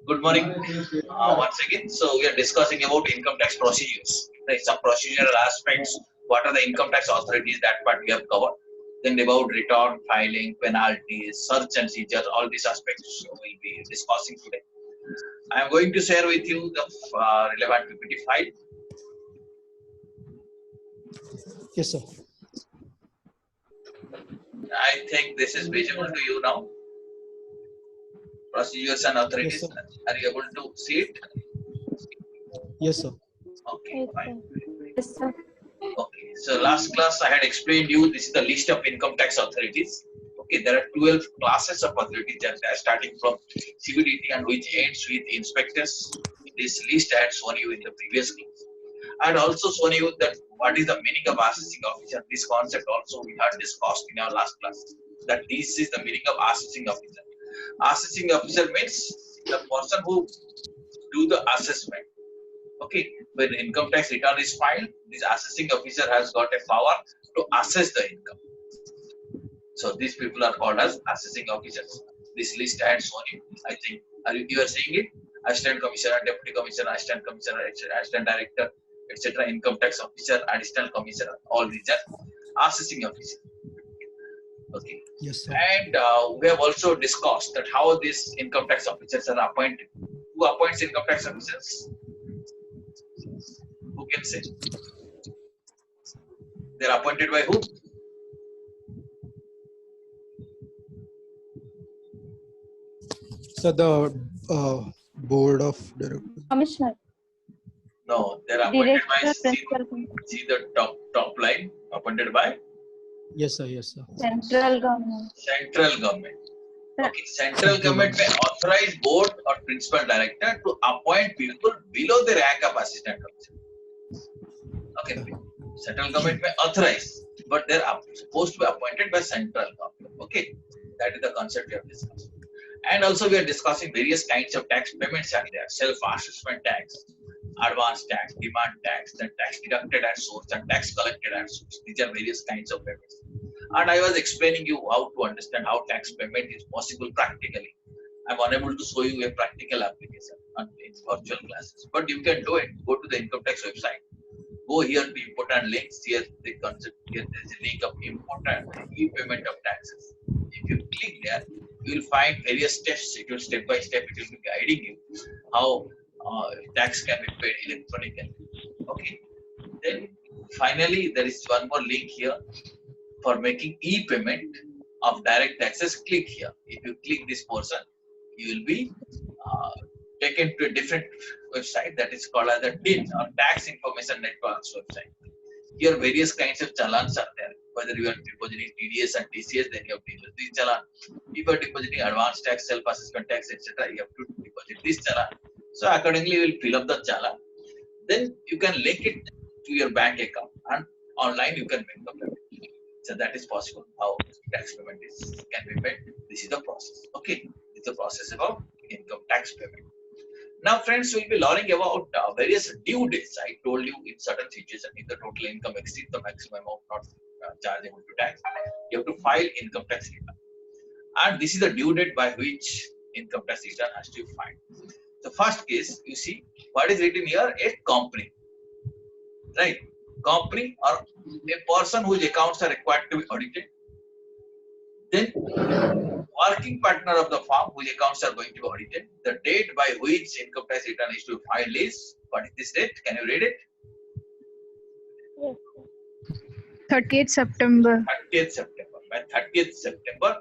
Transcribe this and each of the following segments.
Good morning once again. So we are discussing about income tax procedures. There is some procedural aspects. What are the income tax authorities? That part we have covered. Then about return filing, penalties, search and seizure. All these aspects we'll be discussing today. I am going to share with you the relevant PPT file. Yes, sir. I think this is visible to you now. Procedures and authorities. Yes, sir. Are you able to see it? Yes, sir. Okay, fine. Yes, sir. Okay, so last class I had explained you this is the list of income tax authorities. Okay, there are 12 classes of authorities that are starting from CBDT and which ends with inspectors. This list I had shown you in the previous class. I had also shown you that what is the meaning of assessing officer. This concept also we had discussed in our last class. That this is the meaning of assessing officer. Assessing officer means the person who do the assessment. Okay, when income tax return is filed, this assessing officer has got a power to assess the income. So these people are called as assessing officers. This list I had shown you. I think you are seeing it. Assistant commissioner, deputy commissioner, assistant commissioner, assistant director, etc. Income tax officer, additional commissioner. All these are assessing officers. Okay. Yes, sir. And we have also discussed that how these income tax officers are appointed. Who appoints income tax officers? Who can say? They are appointed by who? So the board of directors. Commissioner. No, they are appointed by Director, Principal. see the top line. Appointed by Yes, sir. Yes, sir. Central Government. central government. Okay, central government may authorize board or principal director to appoint people below the rank of assistant commissioner. Okay, central government may authorize, but they are supposed to be appointed by central government. Okay, that is the concept we have discussed. And also we are discussing various kinds of tax payments are there: self-assessment tax, advance tax, demand tax, then tax deducted at source and tax collected at source. These are various kinds of payments. And I was explaining you how to understand how tax payment is possible practically. I'm unable to show you a practical application in virtual classes, but you can do it. Go to the income tax website. Go here to important links. Here the concept. Here there is a link of important e-payment of taxes. If you click there, you will find various steps. It will step by step. It will be guiding you how tax can be paid electronically. Okay. Then finally, there is one more link here for making e-payment of direct taxes. Click here. If you click this portion, you will be taken to a different website that is called as the TIN or Tax Information Networks website. Here various kinds of challans are there. Whether you are depositing TDS and TCS, then you have to use this challan. If you are depositing advance tax, self-assessment tax, etc., you have to deposit this challan. So accordingly, you will fill up the challan. Then you can link it to your bank account, and online you can make the payment. So that is possible. How tax payment can be made. This is the process. Okay, it's the process about income tax payment. Now, friends, we'll be learning about various due dates. I told you in certain situations, if the total income exceeds the maximum amount not chargeable to tax, you have to file income tax return. And this is the due date by which income tax return has to be filed. The first case, you see, what is written here? A company, right? Company or a person whose accounts are required to be audited. Then working partner of the firm whose accounts are going to be audited. The date by which income tax return is to be filed is, what is this date? Can you read it? Yes. 30th September. 30th September. By 30th September,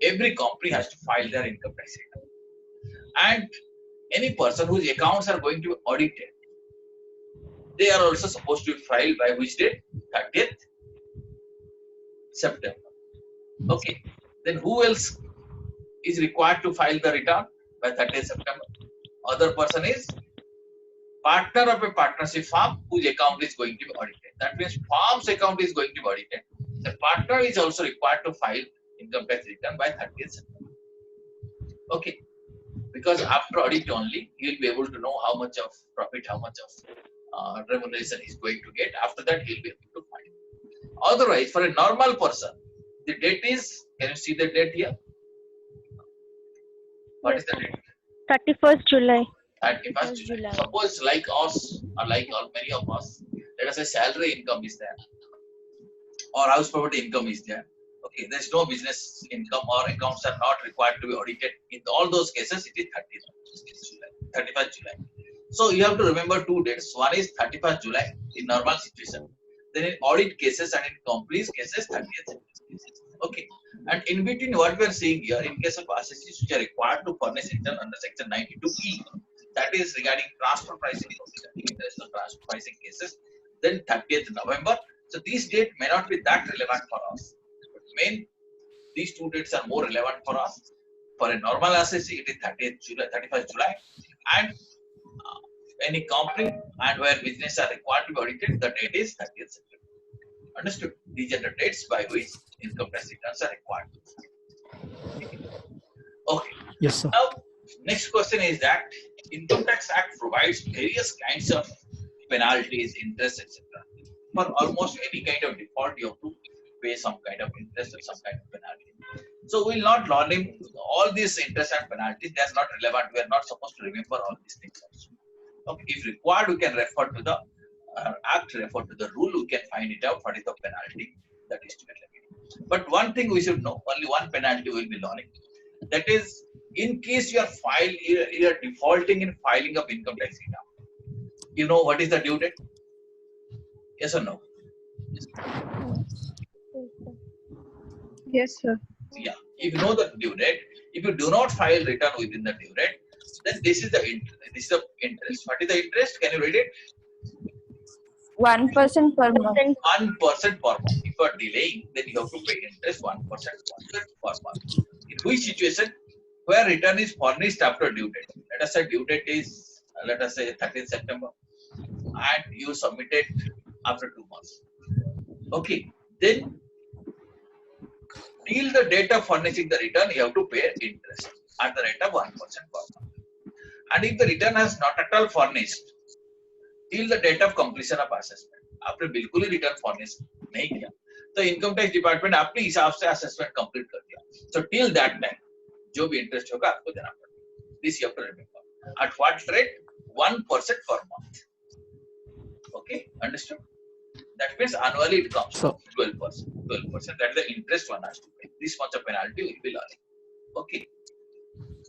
every company has to file their income tax return. And any person whose accounts are going to be audited, they are also supposed to be filed by which date? 30th September. Okay. Then who else is required to file the return by 30th September? Other person is partner of a partnership firm whose account is going to be audited. That means firm's account is going to be audited. The partner is also required to file income tax return by 30th September. Okay. Because after audit only, he will be able to know how much of profit, how much of remuneration he is going to get. After that, he will be able to file. Otherwise, for a normal person, the date is, can you see the date here? What is the date? 31st July. 31st July. Suppose like us or like all many of us, let us say salary income is there or house property income is there. Okay, there's no business income or accounts are not required to be audited. In all those cases, it is 30th July, 31st July. So you have to remember two dates. One is 31st July in normal situation. Then in audit cases and in companies cases, 30th. Okay. And in between what we are seeing here, in case of assets which are required to furnish return under section 92E, that is regarding transfer pricing, international transfer pricing cases, then 30th November. So these dates may not be that relevant for us. But these two dates are more relevant for us. For a normal assessee, it is 30th July, 31st July, and any company and where business are required to be audited, the date is 30th September. Understood? These are the dates by which income tax returns are required. Okay. Yes, sir. Now, next question is that Income Tax Act provides various kinds of penalties, interest, etc. For almost any kind of default, you have to pay some kind of interest or some kind of penalty. So we'll not learn all these interest and penalties. That's not relevant. We are not supposed to remember all these things also. Okay. If required, we can refer to the act, refer to the rule. We can find it out. What is the penalty that is to be levied? But one thing we should know: only one penalty will be learning. That is, in case you are defaulting in filing of income tax return. You know what is the due date? Yes or no? Yes, sir. Yeah. If you know the due date, if you do not file return within the due date, then this is the interest. This is the interest. What is the interest? Can you read it? 1% per month. 1% per month. If you are delaying, then you have to pay interest 1% per month. In which situation, where return is furnished after due date. Let us say due date is, let us say 13th September, and you submit it after 2 months. Okay, then till the date of furnishing the return, you have to pay interest at the rate of 1% per month. And if the return has not at all furnished till the date of completion of assessment, आपने बिल्कुल ही return furnish नहीं किया, तो income tax department अपने हिसाब से assessment complete कर दिया. So till that time, जो भी interest होगा आपको देना पड़ेगा. This you have to remember. At what rate? 1% per month. Okay, understood? That means annually it comes to 12%. 12%. That is the interest one has to pay. This much of penalty will be learning. Okay.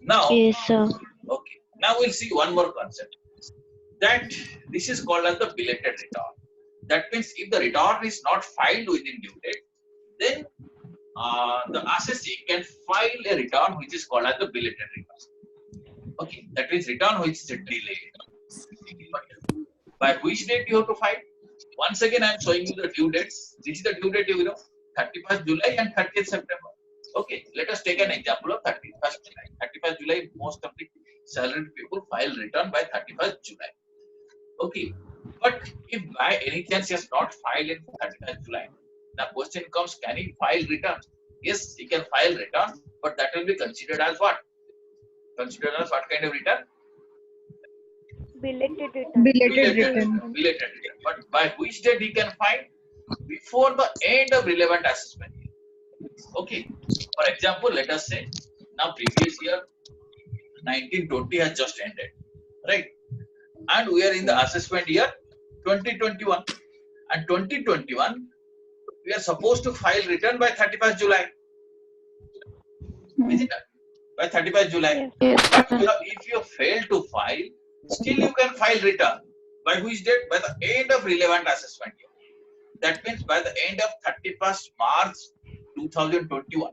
Now, Yes, sir. okay. Now we'll see one more concept. That this is called as the belated return. That means if the return is not filed within due date, then the assessee can file a return which is called as the belated return. Okay, that means return which is delayed. By which date you have to file? Once again, I am showing you the due dates. This is the due date, you know, 31st July and 30th September. Okay, let us take an example of 31st July. 31st July, most of the salaried people file return by 31st July. Okay, but if by any chance he has not filed in 31st July, the question comes, can he file return? Yes, he can file return, but that will be considered as what? Considered as what kind of return? Belated return. Belated return. Belated return. But by which date he can file? Before the end of relevant assessment year. Okay. For example, let us say now previous year 1920 has just ended, right? And we are in the assessment year 2021. And 2021, we are supposed to file return by 31st July. Isn't it? By 31st July. Yes. But if you fail to file, still you can file return. By which date? By the end of relevant assessment year. That means by the end of 31st March 2021.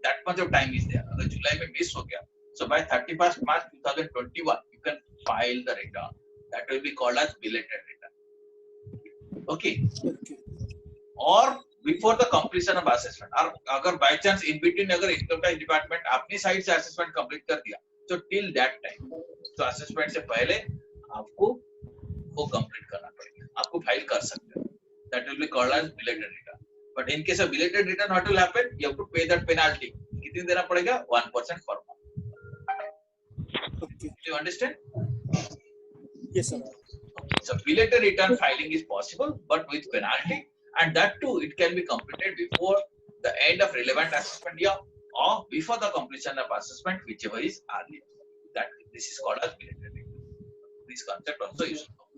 That much of time is there. The July may miss ho gaya. So by 31st March 2021, you can file the return. That will be called as belated return. Okay. Or before the completion of assessment. और अगर by chance in between अगर income tax department अपनी side से assessment complete कर दिया, so till that time, तो assessment से पहले आपको वो complete करना पड़ेगा. आपको file कर सकते हो. That will be called as belated return. But in case of belated return, what will happen? You have to pay that penalty. कितनी देना पड़ेगा? 1% per month. Okay. Do you understand? Yes, sir. So belated return filing is possible, but with penalty, and that too it can be completed before the end of relevant assessment year or before the completion of assessment, whichever is earlier. That This is called as belated return. This concept also you should know.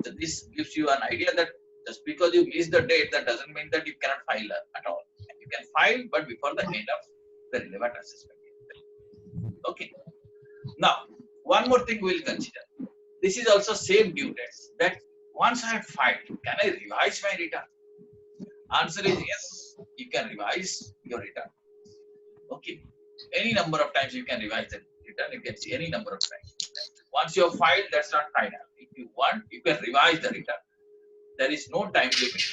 So this gives you an idea that just because you miss the date, that doesn't mean that you cannot file at all. You can file, but before the end of the relevant assessment year. Okay. Now, one more thing we'll consider. This is also same due dates. That once I have filed, can I revise my return? Answer is yes. You can revise your return. Okay. Any number of times you can revise the return. You can see any number of times. Once you have filed, that's not final. If you want, you can revise the return. There is no time limit,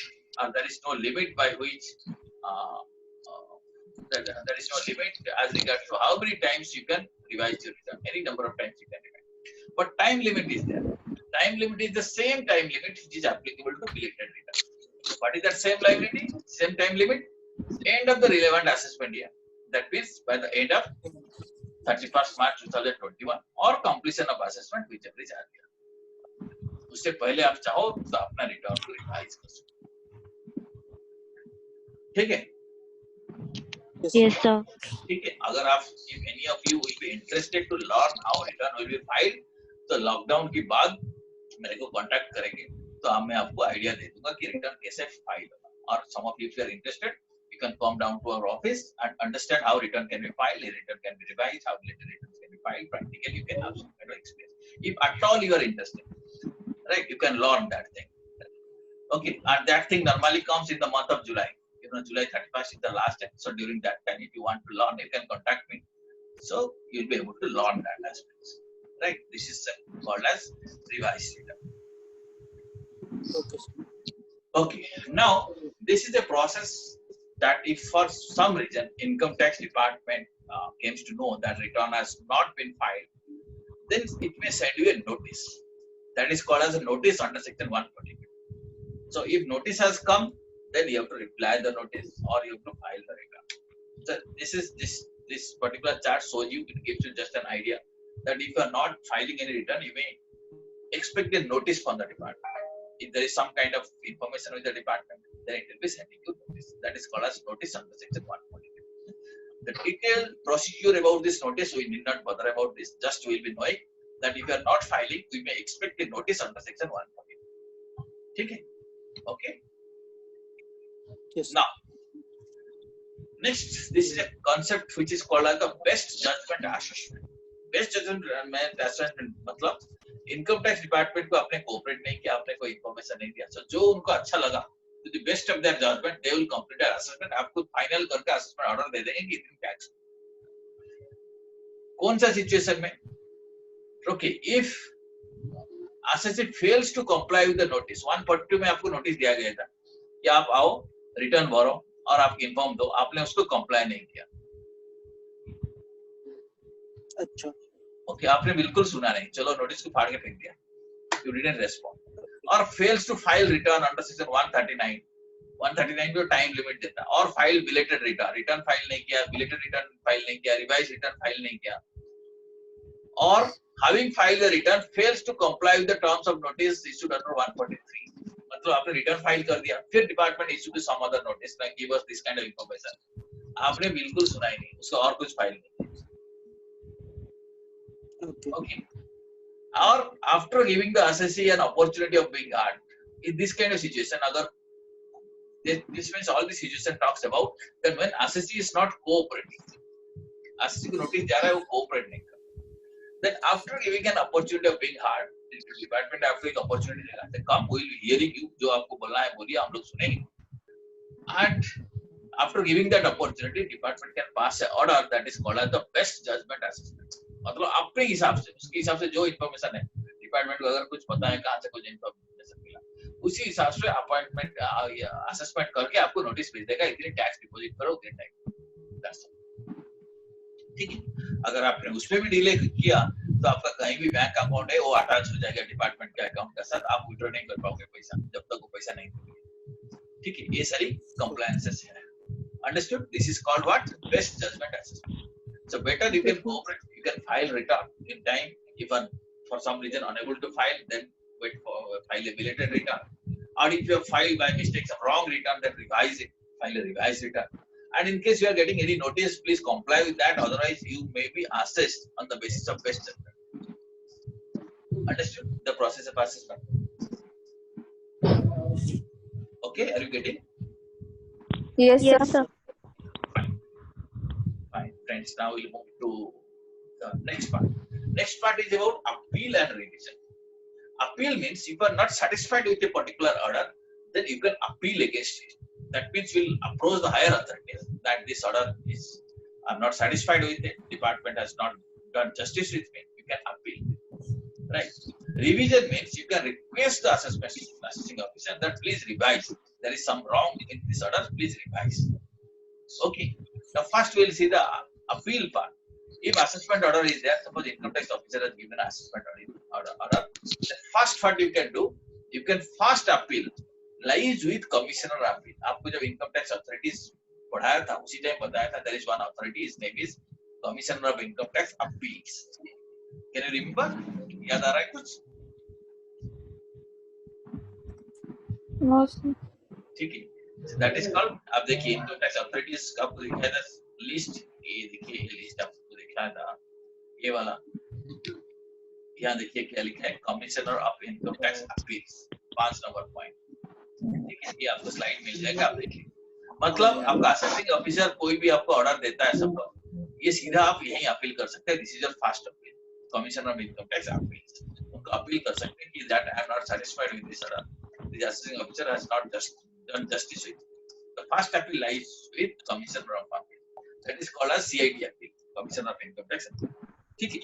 or there is no limit by which there is no limit as regards to how many times you can revise your return. Any number of times you can revise. But time limit is there. Time limit is the same time limit which is applicable to belated return. What is that same liability? Same time limit? End of the relevant assessment year. That means by the end of 31st March 2021 or completion of assessment whichever is earlier. उससे पहले आप चाहो तो अपना return को revise कर सकते हो. ठीक है? Yes, sir. ठीक है. अगर आप if any of you will be interested to learn how return will be filed, तो लॉकडाउन के बाद मेरे को कांटेक्ट करेंगे तो मैं आपको आइडिया दे दूंगा कि रिटर्न कैसे फाइल होगा. और some of you if you are interested, you can come down to our office and understand how return can be filed, return can be revised, how later returns can be filed. Practically, you can have some kind of experience. If at all you are interested, right, you can learn that thing. Okay, and that thing normally comes in the month of July. You know, July 31st is the last time. So during that time, if you want to learn, you can contact me. So you'll be able to learn that aspects. Right? This is called as revised return. Okay, sir. Okay, now this is a process that if for some reason income tax department comes to know that return has not been filed, then it may send you a notice. That is called as a notice under section 142. So if notice has come, then you have to reply the notice or you have to file the return. So this particular chart shows you, it gives you just an idea that if you are not filing any return, you may expect a notice from the department. If there is some kind of information with the department, then it will be sending you notice. That is called as notice under section 142. The detailed procedure about this notice, we need not bother about this. Just we will be knowing that if you are not filing, we may expect a notice under section 142. Okay? Okay? Yes. Now, next, this is a concept which is called as the best judgment assessment. Best judgment assessment मतलब income tax department को आपने cooperate नहीं किया, आपने कोई information नहीं दिया, जो उनको अच्छा लगा, तो the best of their judgement they will complete their assessment. आपको फाइनल करके असेसमेंट ऑर्डर दे देंगे कि इतनी टैक्स. कौन सा सिचुएशन में? Okay, if assessor fails to comply with the notice, 142 में आपको नोटिस दिया गया था कि आप आओ रिटर्न भरो और आप इन्फॉर्म दो, आपने उसको कंप्लाई नहीं किया. अच्छा. ओके, आपने बिल्कुल सुना नहीं, चलो नोटिस को फाड़ के फेंक दिया, यू डिडंट रेस्पॉन्ड. और fails to file return under section 139 में टाइम लिमिट देता है. और फाइल बिलेटेड रिटर्न फाइल नहीं किया, बिलेटेड रिटर्न फाइल नहीं किया, रिवाइज रिटर्न फाइल नहीं किया, और having filed the return fails to comply with the terms of notice issued under 143. मतलब आपने रिटर्न फाइल कर दिया, फिर department issue to some other notice like give us this kind of information, आपने बिल्कुल सुना ही नहीं, उसका और कुछ फाइल नहीं. Okay. Or after giving the assessee an opportunity of being heard, in this kind of situation, अगर this means all this situation talks about that when assessee is not cooperating, assessee को notice जा रहा है, वो cooperate नहीं कर. Then after giving an opportunity of being heard, the department आपको एक opportunity देगा, then come we will be hearing you, जो आपको बोलना है बोलिए, हम लोग सुनेंगे. And after giving that opportunity, department can pass an order that is called as the best judgment assessment. मतलब अपने हिसाब से, उसके हिसाब से जो इन्फॉर्मेशन है, डिपार्टमेंट को अगर कुछ पता है कहाँ से कुछ इन्फॉर्मेशन मिला, उसी हिसाब से अपॉइंटमेंट असेसमेंट करके आपको नोटिस भेज देगा, इतनी टैक्स डिपॉजिट करो, उतने टैक्स. ठीक है. अगर आपने उसमें भी डिले किया तो आपका कहीं भी बैंक अकाउंट है वो अटैच हो जाएगा डिपार्टमेंट के अकाउंट के साथ, आप विड्रॉ नहीं कर पाओगे पैसा जब तक वो पैसा नहीं मिलेगा. ठीक है, ये सारी कंप्लायंसेस है. Understood? This is called what? Best judgement assessment. So better you can cooperate, you can file return in time. If for some reason unable to file, then wait for file a belated return. Or if you have filed by mistake some wrong return, then revise it, file a revised return. And in case you are getting any notice, please comply with that. Otherwise, you may be assessed on the basis of best judgment. Understood the process of assessment? Okay, are you getting? Yes, sir. Yes, sir. Fine, friends. Now we'll move to the next part. Next part is about appeal and revision. Appeal means if you are not satisfied with a particular order, then you can appeal against it. That means we'll approach the higher authorities that this order is, I'm not satisfied with it. Department has not done justice with me. You can appeal. Right. Revision means you can request the assessing officer that please revise. There is some wrong in this order. Please revise. Okay. Now first we'll see the appeal part. If assessment order is there, suppose income tax officer has given an assessment order, the first what you can do, you can first appeal lies with commissioner appeal. आपको जब income tax authorities पढ़ाया था उसी time बताया था there is one authority, his name is commissioner of income tax appeals. Can you remember? याद आ रहा है कुछ? No, sir. ठीक है. So that is called. अब देखिए income tax authorities का आपको दिखाया था list. ये देखिए ये list आपको दिखाया था ये वाला. यहाँ देखिए क्या लिखा है commissioner of income tax appeals 5 number point. ठीक है, ये आपको स्लाइड मिल जाएगा, आप देखिए. मतलब आपका असेसिंग ऑफिसर कोई भी आपको ऑर्डर देता है सब, ये सीधा आप यहीं अपील कर सकते हैं. This is your first appeal. Commissioner of income tax appeals उनको अपील कर सकते हैं कि that I am not satisfied with this order, the assessing officer has not done justice with. The first appeal lies with commissioner of appeal, that is called as CID appeal, commissioner of income tax. ठीक है.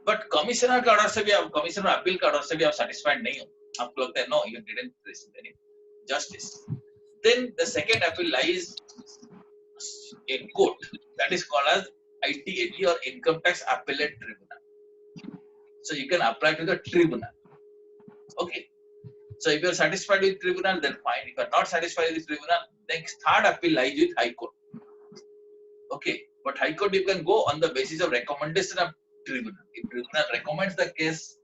But commissioner का order से भी आप, commissioner appeal का order से भी आप सैटिस्फाइड नहीं हो, आपको लगता है no you didn't receive any justice, then the second appeal lies in court, that is called as ITAT or Income Tax Appellate Tribunal. So you can apply to the tribunal. Okay. So if you are satisfied with tribunal, then fine. If you are not satisfied with tribunal, then third appeal lies with High Court. Okay. But High Court you can go on the basis of recommendation of tribunal. If tribunal recommends the case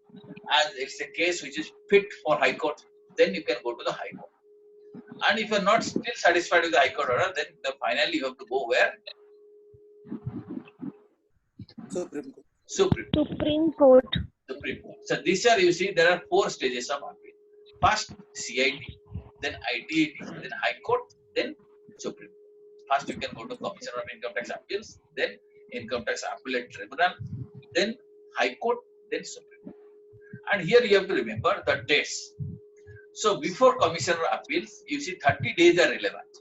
as it's a case which is fit for High Court, then you can go to the High Court. And if you are not still satisfied with the High Court order, then finally you have to go where? Supreme Court. Supreme Court. Supreme Court. Supreme Court. So this year you see there are 4 stages of appeal. First CIT, then ITAT, then High Court, then Supreme Court. First you can go to Commissioner of Income Tax Appeals, then Income Tax Appellate Tribunal, then High Court, then Supreme Court. And here you have to remember the dates. So before Commissioner appeals, you see 30 days are relevant.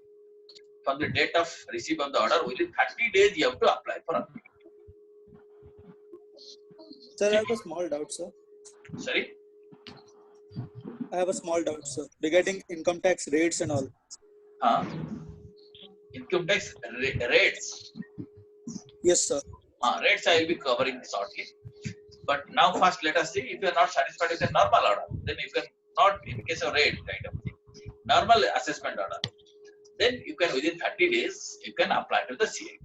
From the date of receipt of the order, within 30 days you have to apply for appeal. Sir, I have a small doubt, sir. Sorry? I have a small doubt, sir, regarding income tax rates and all. Income tax rates. Yes, sir. Rates I will be covering shortly. But now first let us see if you are not satisfied with the normal order, then you can not in case of rate kind of thing. Normal assessment order. Then you can within 30 days you can apply to the CIT.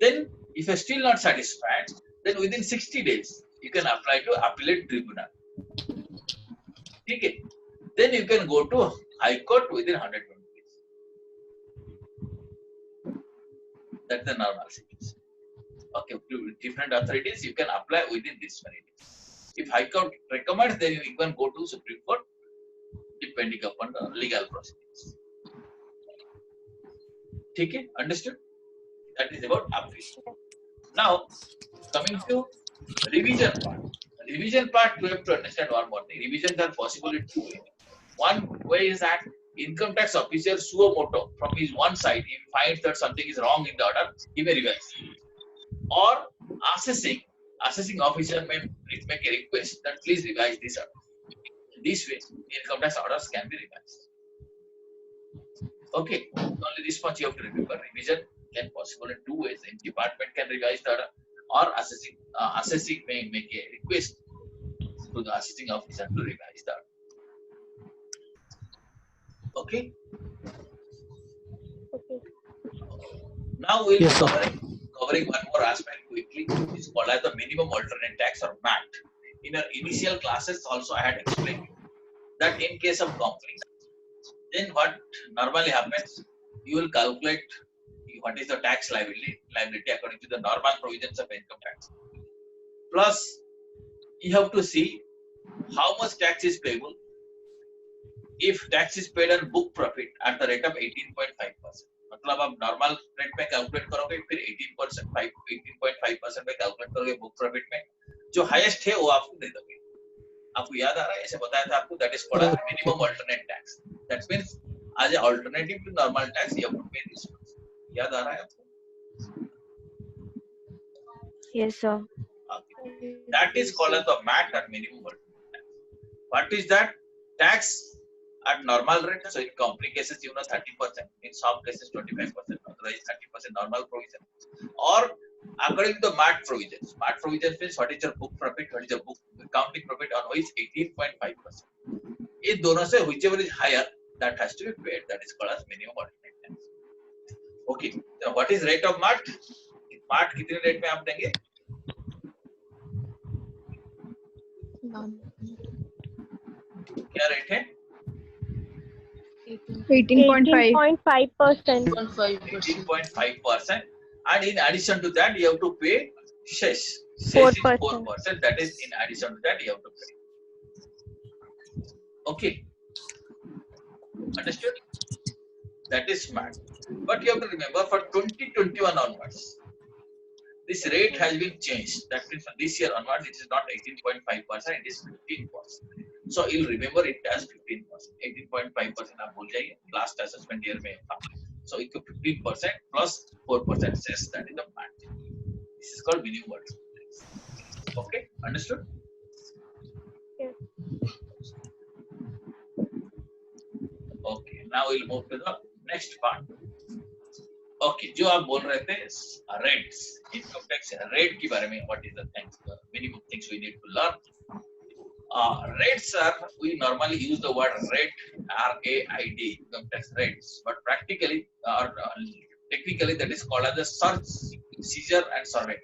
Then if you are still not satisfied, then within 60 days you can apply to appellate tribunal. Okay. Then you can go to High Court within 120 days. That's the normal situation. Okay, with different authorities you can apply within this many days. If High Court recommends, then you can go to Supreme Court, depending upon the legal proceedings. Okay, understood? That is about appeal. Now, coming to revision part. Revision part, you have to understand one more thing. Revisions are possible in 2 ways. One way is that income tax officer suo moto from his one side, he finds that something is wrong in the order, he may revise. Or assessing officer may make a request that please revise this order. This way, income tax orders can be revised. Okay, only this much you have to remember. Revision can possible in 2 ways. The department can revise the order, or assessing may make a request to the assessing officer to revise the order. Okay. Okay. Now we'll Yes, be sir. covering one more aspect quickly, which is called as the minimum alternate tax or MAT. In our initial classes also I had explained that in case of conflict, then what normally happens, you will calculate what is the tax liability according to the normal provisions of income tax, plus you have to see how much tax is payable. If tax is paid on book profit at the rate of 18.5%, मतलब आप normal rate में calculate करोगे, फिर 18.5% में calculate करोगे book profit में, जो highest है वो आपको दे दोगे. आपको याद आ रहा है, ऐसे बताया था आपको, that is called as minimum alternate tax. That means as a alternative to normal tax you have to pay this. याद आ रहा है आपको? Yes, sir. That is called as the MAT or minimum alternate tax. What is that? Tax at normal rate. So in company cases, 30%. In some cases, 25%. Otherwise, 30% normal provision. Or according to the MAT provisions. MAT provisions means what is your book profit, what is your book accounting profit on which 18.5%. In दोनों से whichever is higher, that has to be paid. That is called as minimum alternate tax. Okay. Now what is rate of MAT? MAT कितने rate में आप देंगे? क्या rate है? 18.5. 18.5%. 18.5%, and in addition to that you have to pay cess. Cess is 4%. That is in addition to that you have to pay. Okay, understood? That is smart. But you have to remember, for 2021 onwards, this rate has been changed. That means from this year onwards, it is not 18.5%, it is 15%. So you'll remember it as 15%. 18.5% आप भूल जाइए, last assessment year में था. So it is 15% plus 4% cess. That is the MAT. This is called minimum alternate tax. Okay, understood? Yes. Okay, now we'll move to the next part. Okay, जो आप बोल रहे थे rates, income tax rate के बारे में, what is the things, minimum things we need to learn. Rates are, we normally use the word rate, R-A-I-D, income tax rates, but practically or technically that is called as a search, seizure and survey.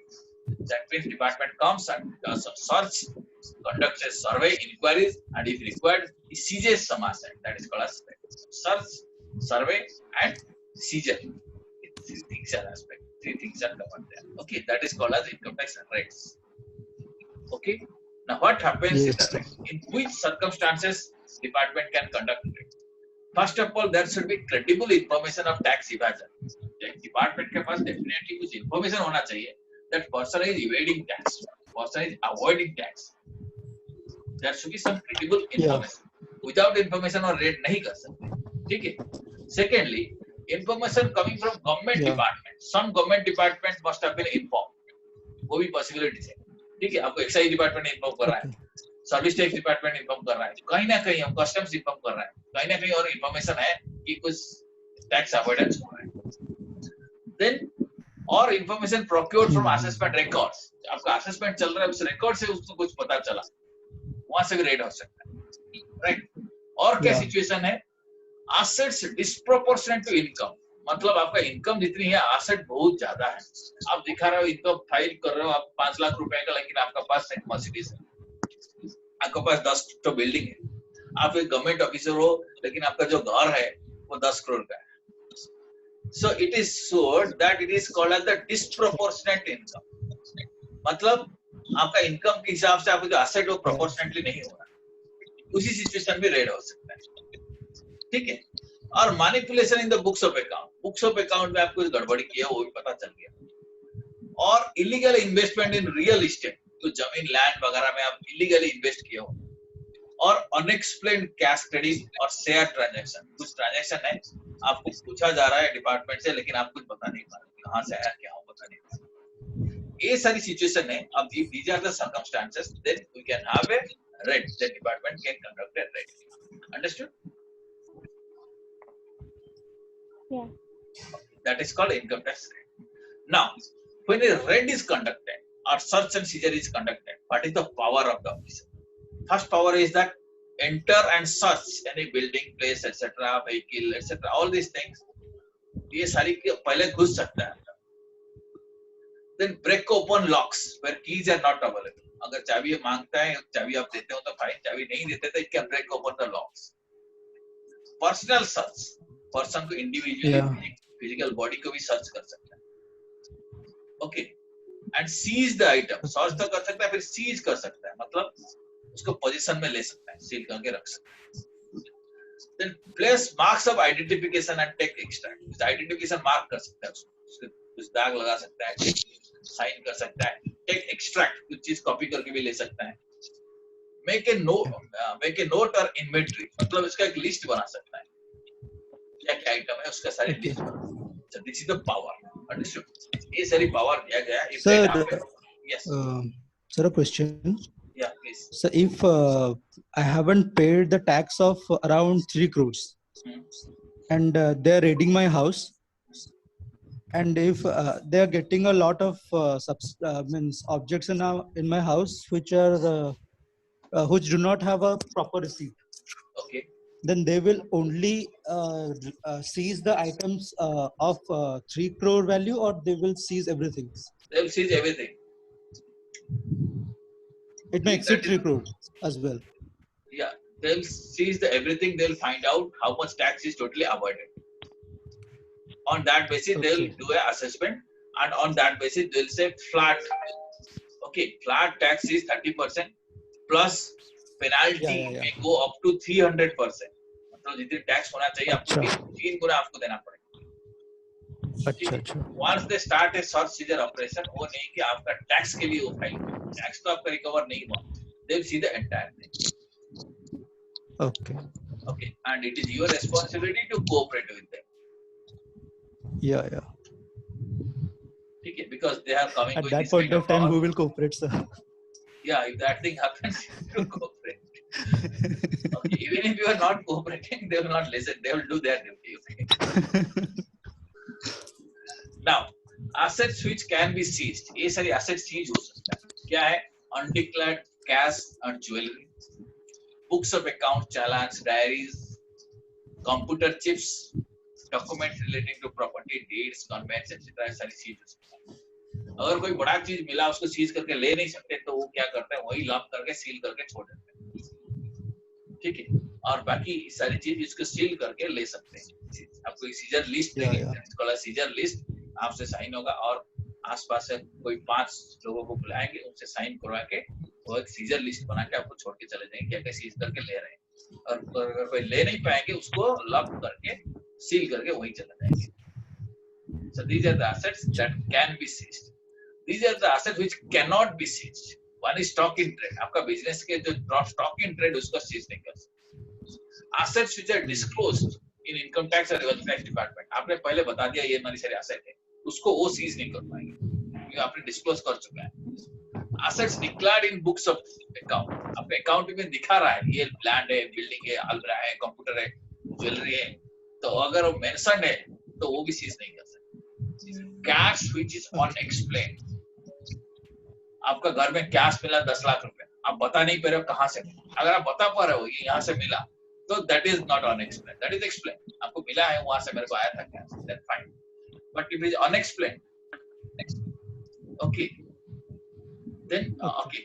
That means department comes and does a search, conducts a survey, inquiries, and if required, he seizes some asset. That is called as search, survey and seizure. Three things are aspect. Three things are covered there. Okay, that is called as income tax rates. Okay. Now, what happens in which circumstances department can conduct it? First of all, there should be credible information of tax evasion. Department के पास definitely कुछ information होना चाहिए that person is evading tax, person is avoiding tax. There should be some credible information. Without information और rate नहीं कर सकते. ठीक है. Secondly, information coming from government department. Some government department must have been informed. वो भी possibilities है. ठीक है, आपको एक्साइज डिपार्टमेंट इन्फॉर्म कर रहा है, सर्विस टैक्स डिपार्टमेंट इन्फॉर्म कर रहा है, कहीं ना कहीं हम कस्टम्स इन्फॉर्म कर रहा है, कहीं ना कहीं और इन्फॉर्मेशन है कि कुछ टैक्स अवॉइडेंस हो रहा है. देन और information procured from assessment records. आपका असेसमेंट चल रहा है, उस रिकॉर्ड से उसको कुछ पता चला, वहां से भी रेट हो सकता है. राइट. और क्या सिचुएशन है? Assets disproportionate to income. मतलब आपका इनकम जितनी है, एसेट बहुत ज्यादा है. आप दिखा रहे हो इनकम फाइल कर रहे हो आप 5 लाख रुपए का, लेकिन आपका पास एक मर्सिडीज है, आपके पास 10 तो बिल्डिंग है, आप एक गवर्नमेंट ऑफिसर हो, लेकिन आपका जो घर है वो 10 करोड़ का है. So it is showed that it is called as the disproportionate income. मतलब आपका इनकम के हिसाब से आपका जो एसेट वो प्रोपोर्शनेटली नहीं हो रहा. उसी सिचुएशन में रेट हो सकता है. ठीक है. और manipulation in the books of account. Books of account में आपको गड़बड़ी की है वो भी पता चल गया. और illegal investment in real estate, तो जमीन लैंड वगैरह में आप इलीगली इन्वेस्ट किए हो. और अनएक्सप्लेन्ड कैश क्रेडिट और शेयर ट्रांजैक्शन. कुछ ट्रांजैक्शन है आपको पूछा जा रहा है डिपार्टमेंट से, लेकिन आप कुछ बता नहीं पा रहे कहां से आया क्या हो, बता नहीं पा रहे. ये सारी सिचुएशन है. अब these are the circumstances, then we can have a rate. The department can conduct a rate. Understood? Yeah. That is called income tax rate. Now, when a raid is conducted or search and seizure is conducted, what is the power of the officer? First power is that enter and search any building, place, etc., vehicle, etc. All these things. ये सारी पहले घुस सकता है. Then break open locks where keys are not available. अगर चाबी मांगता है, चाबी आप देते हो तो फाइन, चाबी नहीं देते तो it can break open the locks. Personal search. Person को इंडिविजुअली फिजिकल बॉडी को भी सर्च कर सकता है. Okay. and seize the item. Search तो कर सकता है, फिर seize कर सकता है, मतलब उसको पोजीशन में ले सकता है, सील करके रख सकता है. Then place marks of identification and take extract. इस identification mark कर सकता है, उसको कुछ दाग लगा सकता है, साइन कर सकता है. Take extract, कुछ चीज कॉपी करके भी ले सकता है. Make a note or inventory, मतलब इसका एक लिस्ट बना सकता है, क्या क्या आइटम है उसका सारी list. So this is the power. Understood? ये सारी power दिया गया है. Sir, Yes. Sir, a question. Yeah, please. So if I haven't paid the tax of around 3 crores and they're raiding my house, and if they're getting a lot of means objects in my house which are which do not have a proper receipt, Okay. then they will only seize the items of 3 crore value, or they will seize everything. They will seize everything. It may exceed 3 crore as well. Yeah, they'll seize everything. They'll find out how much tax is totally avoided. On that basis, they'll do an assessment, and on that basis, they'll say flat. Okay, flat tax is 30% plus penalty may go up to 300%. मतलब जितनी tax होना चाहिए आपको 3 गुना आपको देना पड़ेगा. अच्छा. Once they start a search seizure operation, वो नहीं कि आपका टैक्स के लिए वो फाइल, टैक्स तो आपका रिकवर नहीं हुआ. They'll see the entire thing. Okay, and it is your responsibility to cooperate with them. Yeah. Okay, because they are coming At with that this point kind of time, power. who will cooperate, sir? Yeah, if that thing happens, to cooperate. Okay, even if you are not cooperating, they will not listen. They will do their duty. Okay. Now, assets which can be seized. ये सारी assets seize हो सकता है. क्या है? Undeclared cash and jewelry, books of account, challans, diaries, computer chips, documents relating to property, deeds, conveyance, etc. सारी seize हो सकता है. अगर कोई बड़ा चीज मिला उसको सीज करके ले नहीं सकते तो वो क्या करते हैं, वही लॉक करके सील करके छोड़ देते हैं. ठीक है, और बाकी सारी चीज इसको सील करके ले सकते हैं. आपको सीजर लिस्ट देंगे, इसको सीजर लिस्ट आपसे साइन होगा, और आसपास से कोई 5 लोगों को बुलाएंगे, उनसे साइन करवा के वो एक सीजर लिस्ट बना के आपको छोड़ के चले जाएंगे क्या क्या सीज करके ले रहे हैं. और अगर कोई ले नहीं पाएंगे उसको लॉक करके सील करके वही चले जाएंगे. So these are the assets that can be seized. These are the assets which cannot be seized. One is stock in trade. आपका बिजनेस के जो stock in trade उसको सीज नहीं कर सकते. Assets which are disclosed in income tax और wealth tax department. आपने पहले बता दिया ये हमारी सारी asset है, उसको वो सीज नहीं कर पाएंगे क्योंकि आपने डिस्क्लोज कर चुका है. Assets declared in books of account. आपके अकाउंट में दिखा रहा है ये लैंड है, बिल्डिंग है, अलमीरा है, कंप्यूटर है, ज्वेलरी है, तो अगर वो मेंशन है तो वो भी सीज नहीं कर सकते. Cash which is unexplained. आपका घर में कैश मिला 10 लाख रुपए, आप बता नहीं पा रहे हो कहां से मिला. अगर आप बता पा रहे हो ये यहाँ से मिला तो that is not unexplained, that is explain. आपको मिला है वहां से मेरे को आया था cash, that fine. But if it is unexplained, okay, then okay,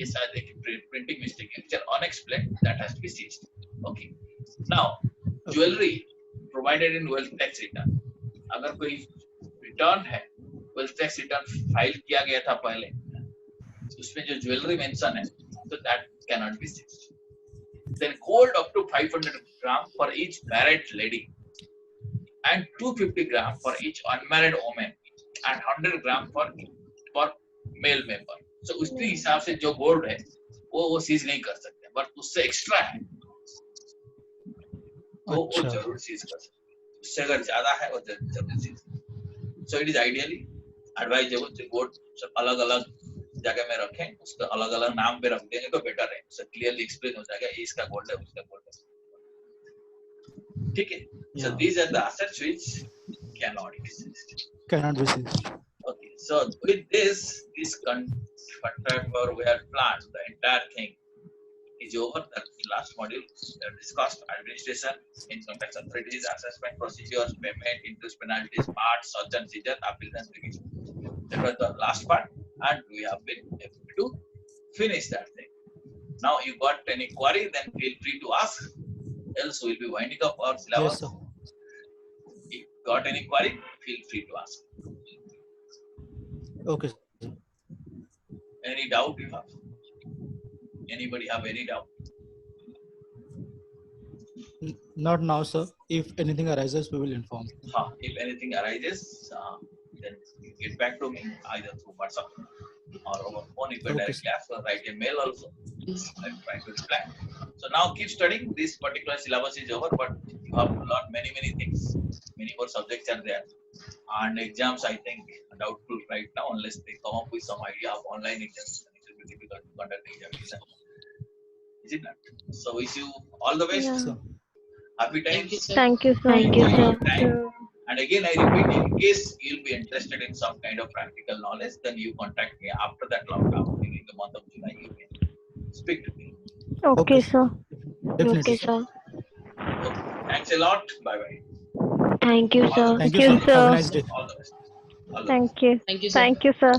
ये शायद एक प्रिंटिंग मिस्टेक है. चल unexplained, that has to be seized. Okay, now jewellery provided in wealth tax return. अगर कोई रिटर्न है, वेल्थ टैक्स रिटर्न फाइल किया गया था पहले, उसमें जो ज्वेलरी मेंशन है तो that can not be seized. Then gold up to 500 gram for each married lady and 250 gram for each unmarried woman and 100 gram for male member. So उसके हिसाब से जो गोल्ड है वो सीज नहीं कर सकते, बट उससे एक्स्ट्रा है तो वो जरूर सीज कर सकते. उससे अगर ज्यादा है वो जरूर seize. So it is ideally advisable gold अलग अलग जगह में रखें, उसका अलग अलग नाम पे रख देंगे तो बेटर है. उससे क्लियरली एक्सप्लेन हो जाएगा ये इसका गोल्ड है, उसका गोल्ड है. ठीक है. So these are the assets which cannot be seized. Okay, so with this contract or we have planned the entire thing is over. The last module discussed administration, income tax authorities, assessment procedures, payment, interest, penalties, part, search and seizure, appeal and litigation. That was the last part, and we have been able to finish that thing. Now, you got any query? Then feel free to ask. Else, we'll be winding up our syllabus. Yes, sir. If you got any query? Feel free to ask. Okay. Any doubt you have? Anybody have any doubt? Not now, sir. If anything arises, we will inform. If anything arises, then you get back to me either through WhatsApp or over phone. If you Okay, directly ask, or write a mail also. I'll try to reply. So now keep studying. This particular syllabus is over, but you have to learn many things. Many more subjects are there. And exams, I think, are doubtful right now unless they come up with some idea of online exams. It will be difficult to conduct the exam. Is it not? So wish you all the best. Yeah. sir. Happy times. Thank you, sir. Thank you, Enjoy sir. your time. And again, I repeat, in case you'll be interested in some kind of practical knowledge, then you contact me after that lockdown during the month of July. You can speak to me. Okay, Okay, sir. Definitely. Okay, sir. sir. Okay. Thanks a lot. Bye bye. Thank you, sir. Thank you, sir. Have a nice day. All the best. All the best. Thank you. Thank you, sir. Thank you, sir.